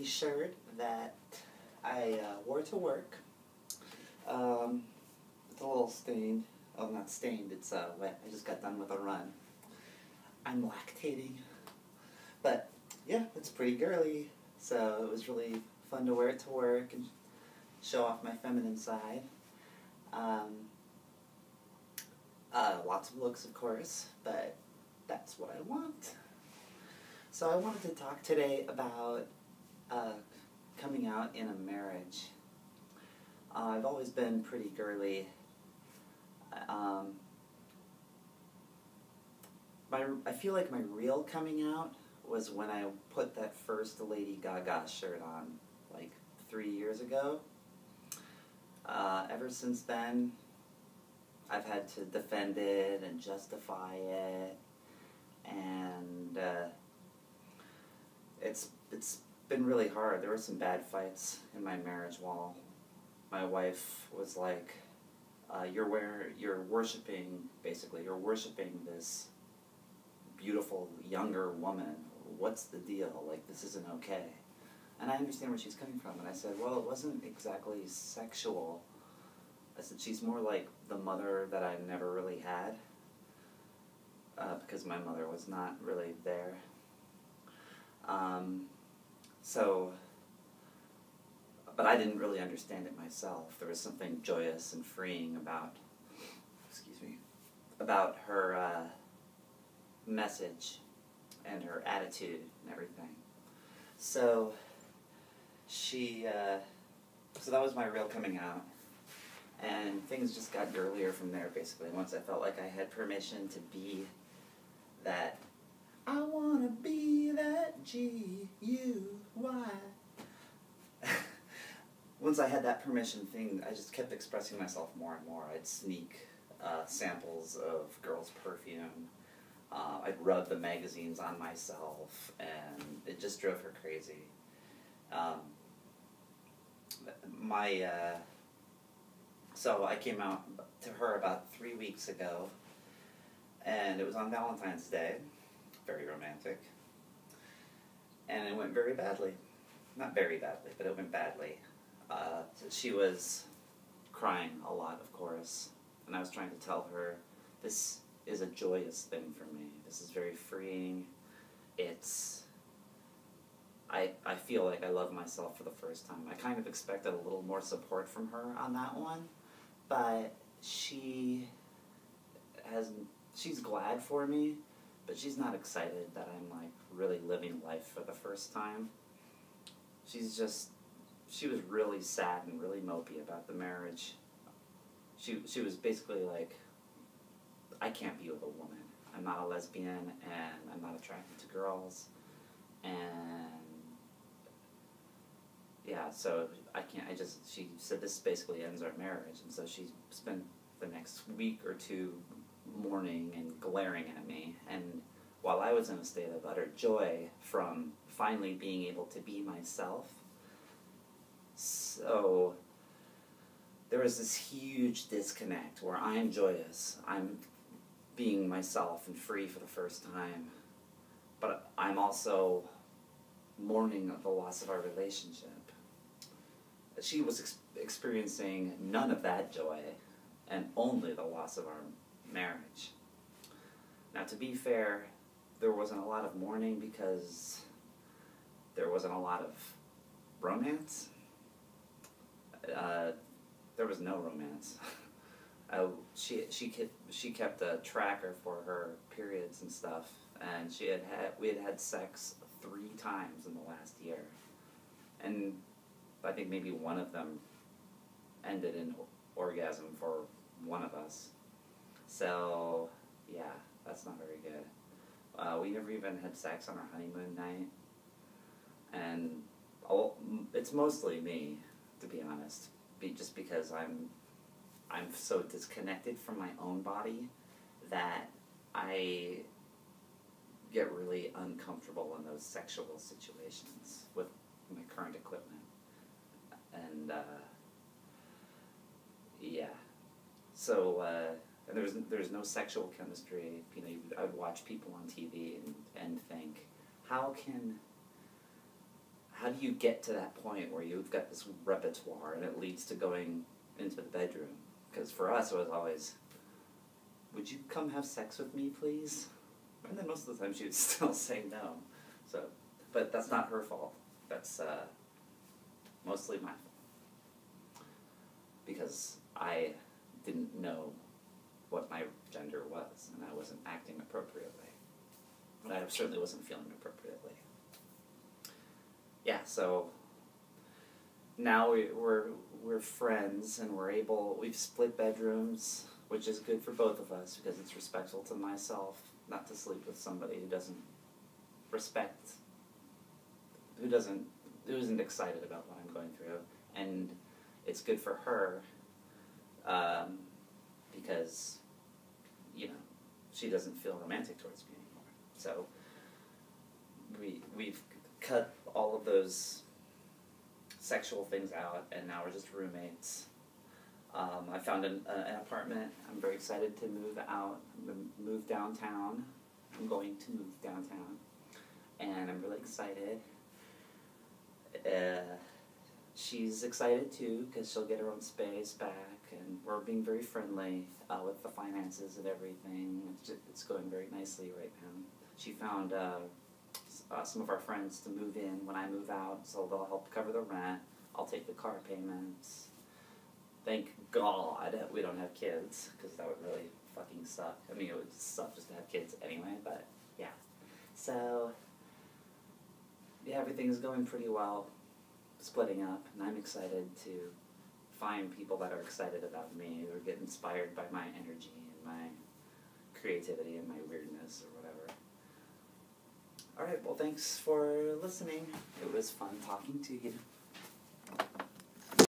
a shirt that I wore to work. It's a little stained. Oh, not stained, it's wet. I just got done with a run. I'm lactating. But, yeah, it's pretty girly. So it was really fun to wear it to work and show off my feminine side. Lots of looks, of course, but that's what I want. So I wanted to talk today about coming out in a marriage. I've always been pretty girly. I feel like my real coming out was when I put that first Lady Gaga shirt on, like 3 years ago. Ever since then, I've had to defend it and justify it, and it's been really hard. There were some bad fights in my marriage while my wife was like, you're worshiping this beautiful younger woman. What's the deal? Like, this isn't okay. And I understand where she's coming from. And I said, well, it wasn't exactly sexual. I said, she's more like the mother that I never really had, because my mother was not really there. But I didn't really understand it myself. There was something joyous and freeing about her message and her attitude and everything. So so that was my real coming out. And things just got girlier from there, basically, once I felt like I had permission to be that, I want to be that G.U.Y. Once I had that permission thing, I just kept expressing myself more and more. I'd sneak samples of girls' perfume. I'd rub the magazines on myself, and it just drove her crazy. So I came out to her about 3 weeks ago, and it was on Valentine's Day. Very romantic. And it went very badly. Not very badly, but it went badly. She was crying a lot, of course, and I was trying to tell her, this is a joyous thing for me. This is very freeing. I feel like I love myself for the first time. I kind of expected a little more support from her on that one, but she's glad for me, but she's not excited that I'm like really living life for the first time. She was really sad and really mopey about the marriage. She was basically like, I can't be with a woman. I'm not a lesbian, and I'm not attracted to girls, and yeah, so she said this basically ends our marriage, and so she spent the next week or two mourning and glaring at me, and while I was in a state of utter joy from finally being able to be myself, so there was this huge disconnect where I'm joyous, I'm being myself and free for the first time, but I'm also mourning the loss of our relationship. She was experiencing none of that joy and only the loss of our marriage. Now, to be fair, there wasn't a lot of mourning because there wasn't a lot of romance. There was no romance. She kept a tracker for her periods and stuff, and we had had sex 3 times in the last year, and I think maybe one of them ended in orgasm for one of us. So yeah, that's not very good. We never even had sex on our honeymoon night, and it's mostly me, to be honest, just because I'm so disconnected from my own body that I get really uncomfortable in those sexual situations with my current equipment. And yeah, so and there's no sexual chemistry. You know, I would watch people on TV and think, how how do you get to that point where you've got this repertoire and it leads to going into the bedroom? Because for us, it was always, would you come have sex with me, please? And then most of the time she would still say no. So, but that's not her fault. That's mostly my fault. Because I didn't know what my gender was, and I wasn't acting appropriately. And I certainly wasn't feeling appropriately. Yeah, so now we're friends, and we've split bedrooms, which is good for both of us because it's respectful to myself not to sleep with somebody who doesn't respect, who isn't excited about what I'm going through, and it's good for her because, you know, she doesn't feel romantic towards me anymore. So we've cut all of those sexual things out, and now we're just roommates. I found an apartment. I'm very excited to move out. I'm going to move downtown. I'm going to move downtown, and I'm really excited. She's excited too because she'll get her own space back, and we're being very friendly with the finances and everything. It's going very nicely right now. She found some of our friends to move in when I move out, so they'll help cover the rent. I'll take the car payments. Thank God we don't have kids, because that would really fucking suck. I mean, it would suck just to have kids anyway, but yeah. So, yeah, everything's going pretty well, splitting up, and I'm excited to find people that are excited about me, or get inspired by my energy and my creativity and my weirdness or whatever. Alright, well, thanks for listening. It was fun talking to you.